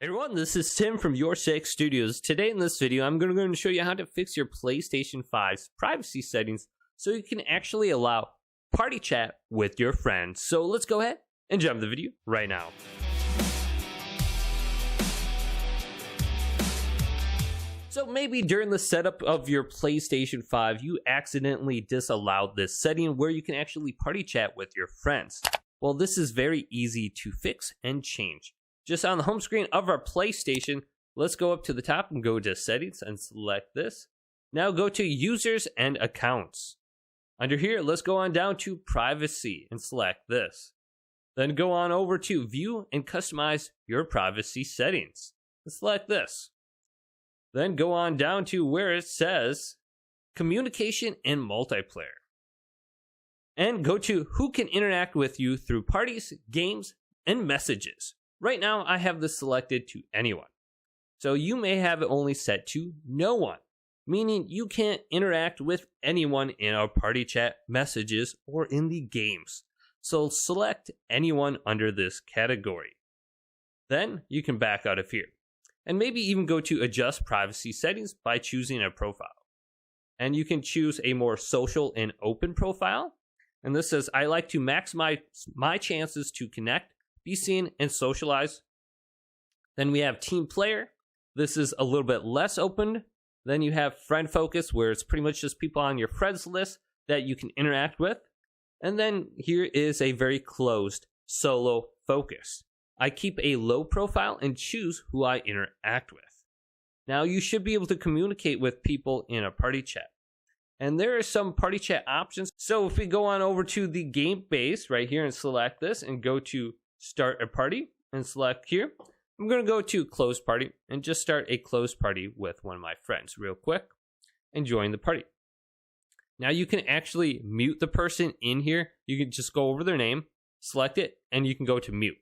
Hey everyone, this is Tim from YourSixStudios. Today in this video, I'm going to show you how to fix your PlayStation 5's privacy settings so you can actually allow party chat with your friends. So let's go ahead and jump the video right now. So maybe during the setup of your PlayStation 5, you accidentally disallowed this setting where you can actually party chat with your friends. Well, this is very easy to fix and change. Just on the home screen of our PlayStation, let's go up to the top and go to settings and select this. Now go to users and accounts. Under here, let's go on down to privacy and select this. Then go on over to view and customize your privacy settings and select this. Then go on down to where it says communication and multiplayer. And go to who can interact with you through parties, games, and messages. Right now, I have this selected to anyone. So you may have it only set to no one, meaning you can't interact with anyone in our party chat, messages, or in the games. So select anyone under this category. Then you can back out of here. And maybe even go to adjust privacy settings by choosing a profile. And you can choose a more social and open profile. And this says, I like to maximize my chances to connect, be seen, and socialize. Then we have team player. This is a little bit less open. Then you have friend focus, where it's pretty much just people on your friends list that you can interact with. And then here is a very closed solo focus. I keep a low profile and choose who I interact with. Now you should be able to communicate with people in a party chat. And there are some party chat options. So if we go on over to the game base right here and select this and go to start a party and select here, I'm going to go to close party and just start a closed party with one of my friends real quick and join the party. Now you can actually mute the person in here. You can just go over their name, select it, and you can go to mute.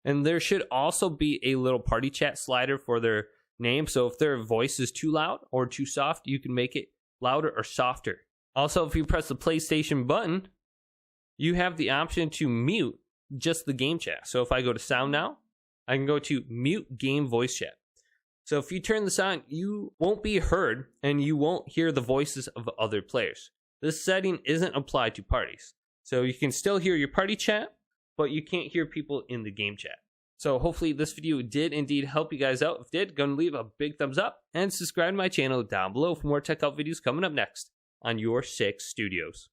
And there should also be a little party chat slider for their name. So if their voice is too loud or too soft, you can make it louder or softer. Also, if you press the PlayStation button, you have the option to mute just the game chat. So if I go to sound now, I can go to mute game voice chat. So if you turn this on, you won't be heard and you won't hear the voices of other players. This setting isn't applied to parties. So you can still hear your party chat, but you can't hear people in the game chat. So hopefully this video did indeed help you guys out. If it did, go and leave a big thumbs up and subscribe to my channel down below for more tech help videos coming up next on YourSixStudios.